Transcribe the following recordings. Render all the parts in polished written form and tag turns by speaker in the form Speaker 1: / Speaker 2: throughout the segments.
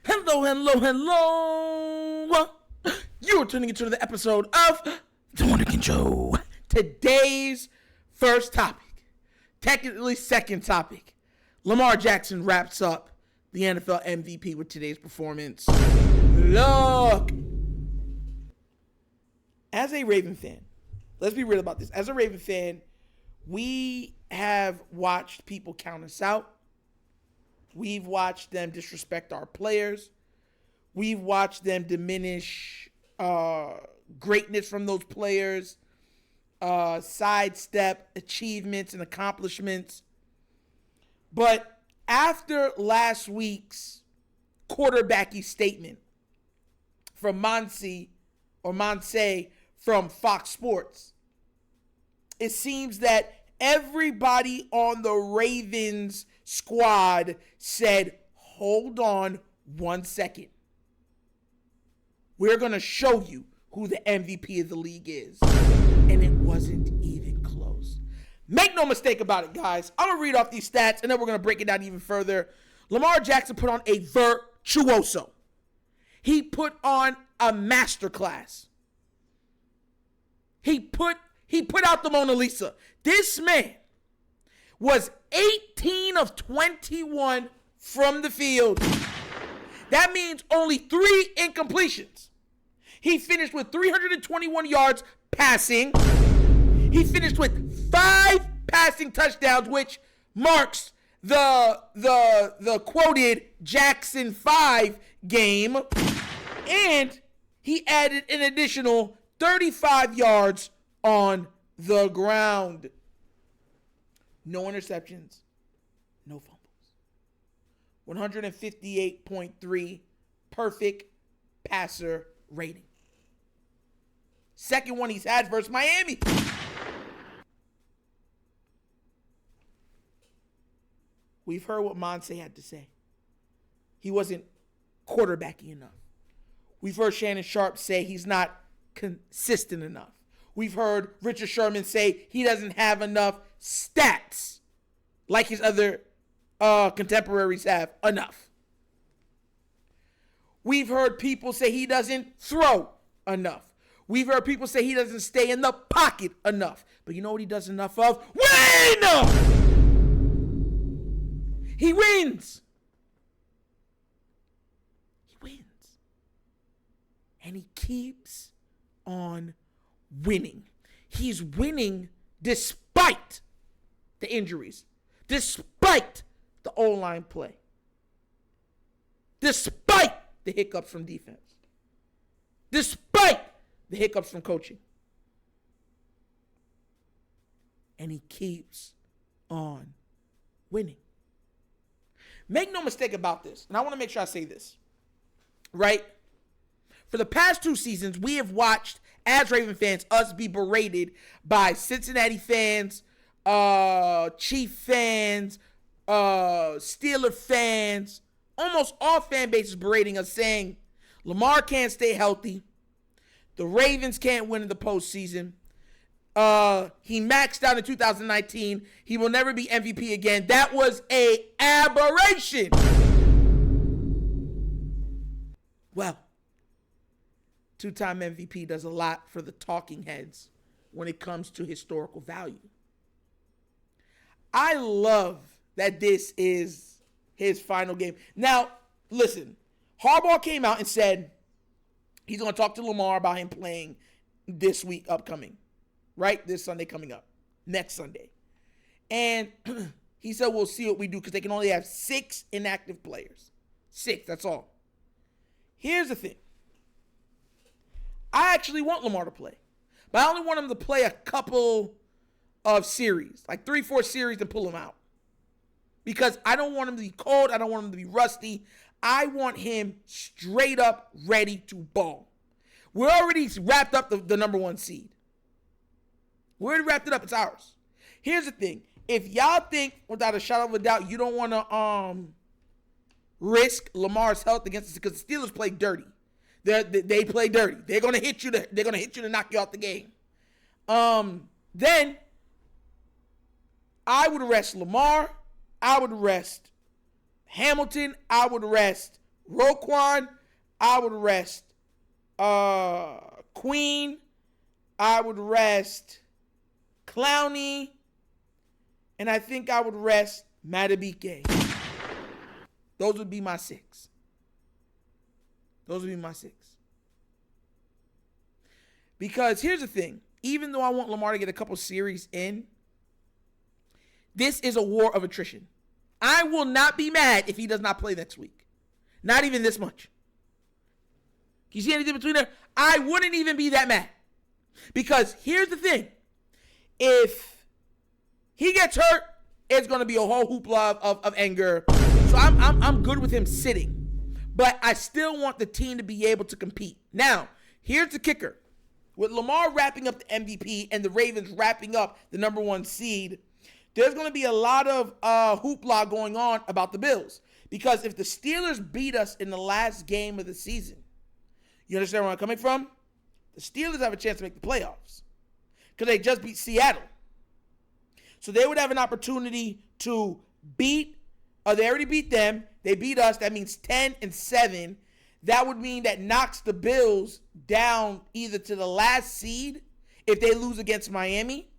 Speaker 1: Hello, hello, hello. You're tuning into the episode of The Wunderkind Show. Today's first topic, technically second topic. Lamar Jackson wraps up the NFL MVP with today's performance. Look. As a Raven fan, let's be real about this. As a Raven fan, we have watched people count us out. We've watched them disrespect our players. We've watched them diminish greatness from those players, sidestep achievements and accomplishments. But after last week's quarterbacky statement from Monse from Fox Sports, it seems that everybody on the Ravens squad said, hold on 1 second. We're going to show you who the MVP of the league is. And it wasn't even close. Make no mistake about it, guys. I'm going to read off these stats, and then we're going to break it down even further. Lamar Jackson put on a virtuoso. He put on a masterclass. He put out the Mona Lisa. This man was 18 of 21 from the field. That means only 3 incompletions. He finished with 321 yards passing. He finished with 5 passing touchdowns, which marks the quoted Jackson 5 game. And he added an additional 35 yards on the ground. No interceptions, no fumbles. 158.3 perfect passer rating. Second one he's had versus Miami. We've heard what Monse had to say. He wasn't quarterbacky enough. We've heard Shannon Sharp say he's not consistent enough. We've heard Richard Sherman say he doesn't have enough stats like his other contemporaries have enough. We've heard people say he doesn't throw enough. We've heard people say he doesn't stay in the pocket enough. But you know what he does enough of? Win! He wins. He wins. And he keeps on winning. He's winning despite the injuries, despite the O-line play, despite the hiccups from defense, despite the hiccups from coaching. And he keeps on winning. Make no mistake about this, and I want to make sure I say this, right? For the past 2 seasons, we have watched, as Raven fans, us be berated by Cincinnati fans, Chief fans, Steeler fans, almost all fan bases berating us, saying Lamar can't stay healthy. The Ravens can't win in the postseason. He maxed out in 2019. He will never be MVP again. That was an aberration. Well, 2-time MVP does a lot for the talking heads when it comes to historical value. I love that this is his final game. Now, listen, Harbaugh came out and said he's going to talk to Lamar about him playing this week upcoming, right? This Sunday coming up, next Sunday. And he said, we'll see what we do because they can only have 6 inactive players. 6, that's all. Here's the thing. I actually want Lamar to play, but I only want him to play a couple of series, like 3-4 series, and pull him out. Because I don't want him to be cold. I don't want him to be rusty. I want him straight up ready to ball. We're already wrapped up the number 1 seed. We already wrapped it up. It's ours. Here's the thing. If y'all think, without a shadow of a doubt, you don't want to risk Lamar's health against us, because the Steelers play dirty. They play dirty. They're gonna hit you. They're gonna hit you to knock you out the game. Then I would rest Lamar. I would rest Hamilton. I would rest Roquan, I would rest. Queen, I would rest. Clowney, and I think I would rest Madubuike. Those would be my six. Because here's the thing. Even though I want Lamar to get a couple series in, this is a war of attrition. I will not be mad if he does not play next week. Not even this much. You see anything between there? I wouldn't even be that mad. Because here's the thing. If he gets hurt, it's going to be a whole hoopla of anger. So I'm good with him sitting. But I still want the team to be able to compete. Now, here's the kicker. With Lamar wrapping up the MVP and the Ravens wrapping up the number 1 seed, there's going to be a lot of hoopla going on about the Bills. Because if the Steelers beat us in the last game of the season, you understand where I'm coming from? The Steelers have a chance to make the playoffs because they just beat Seattle. So they would have an opportunity to beat, they already beat them. They beat us. That means 10-7. That would mean that knocks the Bills down either to the last seed if they lose against Miami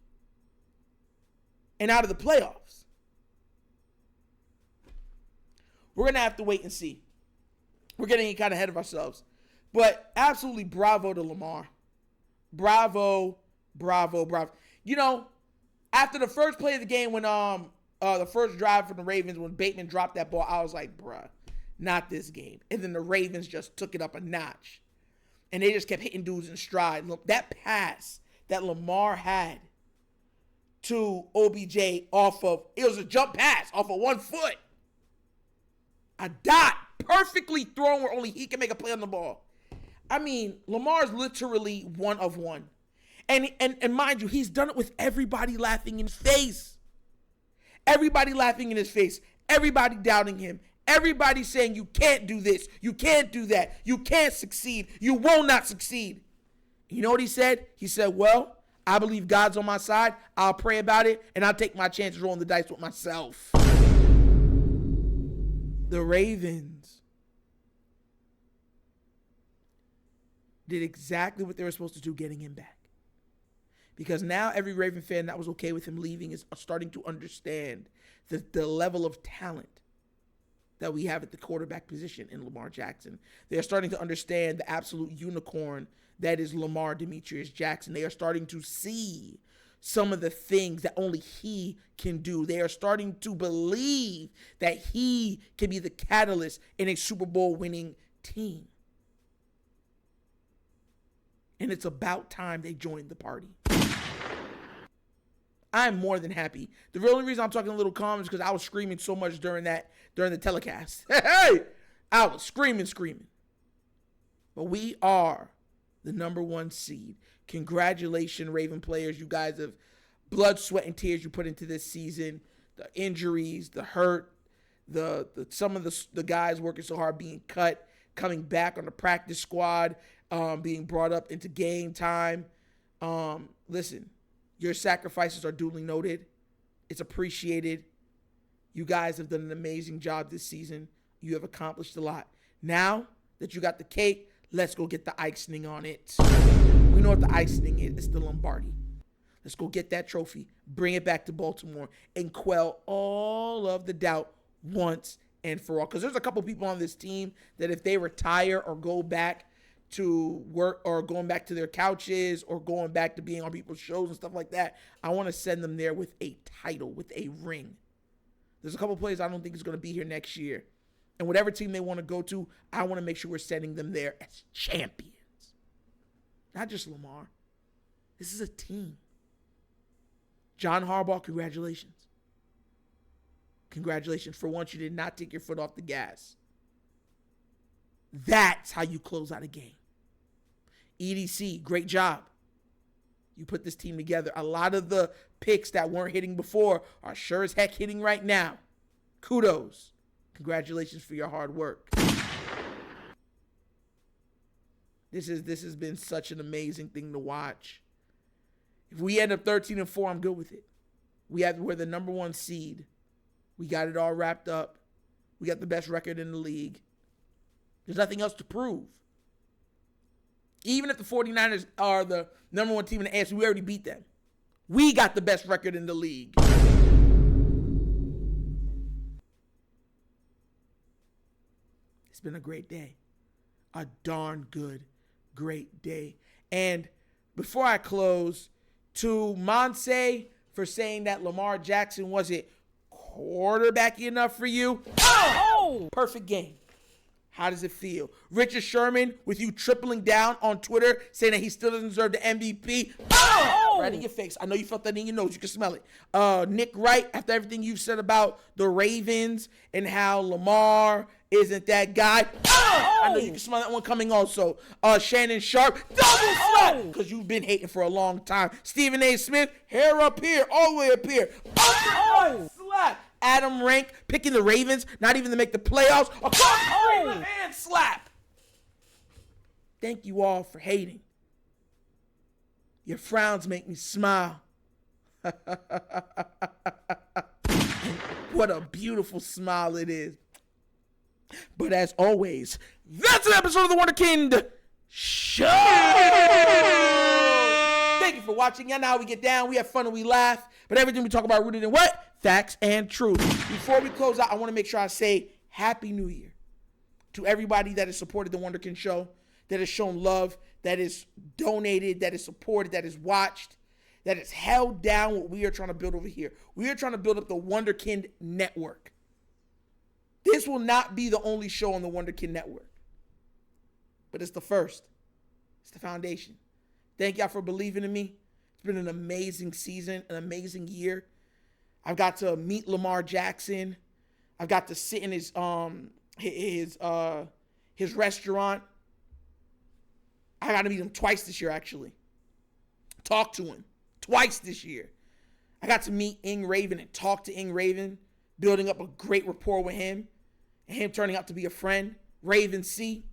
Speaker 1: and out of the playoffs. We're going to have to wait and see. We're getting kind of ahead of ourselves. But absolutely bravo to Lamar. Bravo. You know, after the first play of the game when the first drive from the Ravens, when Bateman dropped that ball, I was like, bruh, not this game. And then the Ravens just took it up a notch. And they just kept hitting dudes in stride. Look, that pass that Lamar had to OBJ it was a jump pass off of 1 foot. A dot, perfectly thrown where only he can make a play on the ball. I mean, Lamar's literally 1 of 1. And mind you, he's done it with everybody laughing in his face. Everybody laughing in his face. Everybody doubting him. Everybody saying you can't do this. You can't do that. You can't succeed. You will not succeed. You know what he said? He said, well, I believe God's on my side. I'll pray about it, and I'll take my chances rolling the dice with myself. The Ravens did exactly what they were supposed to do, getting him back. Because now every Raven fan that was okay with him leaving is starting to understand the level of talent that we have at the quarterback position in Lamar Jackson. They're starting to understand the absolute unicorn that is Lamar Demetrius Jackson. They are starting to see some of the things that only he can do. They are starting to believe that he can be the catalyst in a Super Bowl winning team. And it's about time they joined the party. I'm more than happy. The only reason I'm talking a little calm is because I was screaming so much during the telecast. Hey, I was screaming. But we are the number 1 seed. Congratulations, Raven players. You guys have blood, sweat, and tears you put into this season. The injuries, the hurt, some of the guys working so hard being cut, coming back on the practice squad, being brought up into game time. Listen, your sacrifices are duly noted. It's appreciated. You guys have done an amazing job this season. You have accomplished a lot. Now that you got the cake, let's go get the icing on it. We know what the icing is. It's the Lombardi. Let's go get that trophy, bring it back to Baltimore, and quell all of the doubt once and for all. Because there's a couple people on this team that if they retire or go back to work or going back to their couches or going back to being on people's shows and stuff like that, I want to send them there with a title, with a ring. There's a couple players I don't think is going to be here next year. And whatever team they want to go to, I want to make sure we're sending them there as champions. Not just Lamar. This is a team. John Harbaugh, congratulations. Congratulations. For once, you did not take your foot off the gas. That's how you close out a game. EDC, great job. You put this team together. A lot of the picks that weren't hitting before are sure as heck hitting right now. Kudos. Congratulations for your hard work. This has been such an amazing thing to watch. If we end up 13-4, I'm good with it. We're the number 1 seed. We got it all wrapped up. We got the best record in the league. There's nothing else to prove. Even if the 49ers are the number one team in the AFC, we already beat them. We got the best record in the league. It's been a great day. A darn good, great day. And before I close, to Monse for saying that Lamar Jackson wasn't quarterbacky enough for you. Oh! Perfect game. How does it feel? Richard Sherman with you tripling down on Twitter saying that he still doesn't deserve the MVP. Oh! Right in your face. I know you felt that in your nose. You can smell it. Nick Wright, after everything you've said about the Ravens and how Lamar isn't that guy. Oh! I know you can smell that one coming also. Shannon Sharp, double slap, because you've been hating for a long time. Stephen A. Smith, hair up here, all the way up here. Slap. Adam Rank picking the Ravens, not even to make the playoffs. Across the left hand slap. Thank you all for hating. Your frowns make me smile. What a beautiful smile it is. But as always, that's an episode of the Wunderkind Show. Thank you for watching. Y'all know how we get down. We have fun and we laugh. But everything we talk about rooted in what? Facts and truth. Before we close out, I want to make sure I say Happy New Year to everybody that has supported the Wunderkind Show, that has shown love, that is donated, that is supported, that is watched, that has held down what we are trying to build over here. We are trying to build up the Wunderkind Network. This will not be the only show on the Wunderkind Network, but it's the first. It's the foundation. Thank y'all for believing in me. It's been an amazing season, an amazing year. I've got to meet Lamar Jackson. I've got to sit in his restaurant. I got to meet him twice this year, actually. Talk to him twice this year. I got to meet Ing Raven and talk to Ing Raven, building up a great rapport with him, and him turning out to be a friend. Raven C.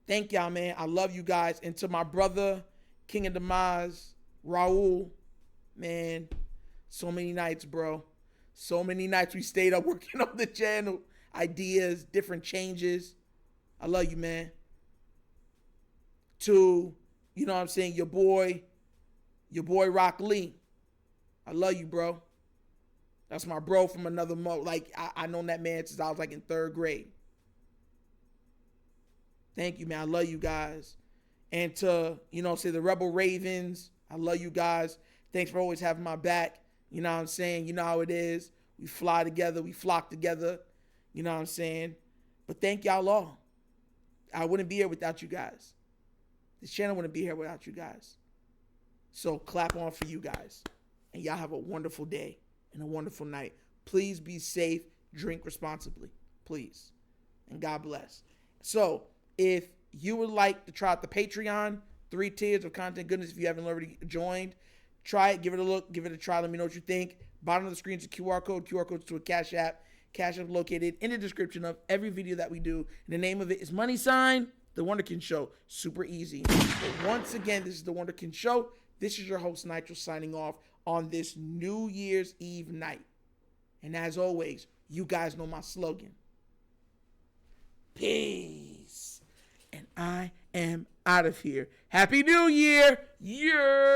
Speaker 1: Thank y'all, man. I love you guys. And to my brother, King of Demise, Raul, man, so many nights, bro. So many nights we stayed up working on the channel. Ideas, different changes. I love you, man. To, you know what I'm saying, your boy Rock Lee. I love you, bro. That's my bro from another mode. Like, I known that man since I was like in 3rd grade. Thank you, man. I love you guys. And to, you know, say the Rebel Ravens, I love you guys. Thanks for always having my back. You know what I'm saying? You know how it is. We fly together. We flock together. You know what I'm saying? But thank y'all all. I wouldn't be here without you guys. This channel wouldn't be here without you guys. So clap on for you guys. And y'all have a wonderful day and a wonderful night. Please be safe. Drink responsibly. Please. And God bless. So if you would like to try out the Patreon, 3 tiers of content goodness, if you haven't already joined, try it, give it a look, give it a try. Let me know what you think. Bottom of the screen is a QR code. QR code to a Cash App. Cash App located in the description of every video that we do. And the name of it is The Wunderkind Show. Super easy. But once again, this is The Wunderkind Show. This is your host, Nitro, signing off on this New Year's Eve night. And as always, you guys know my slogan. Peace. And I am out of here. Happy New Year. Yeah.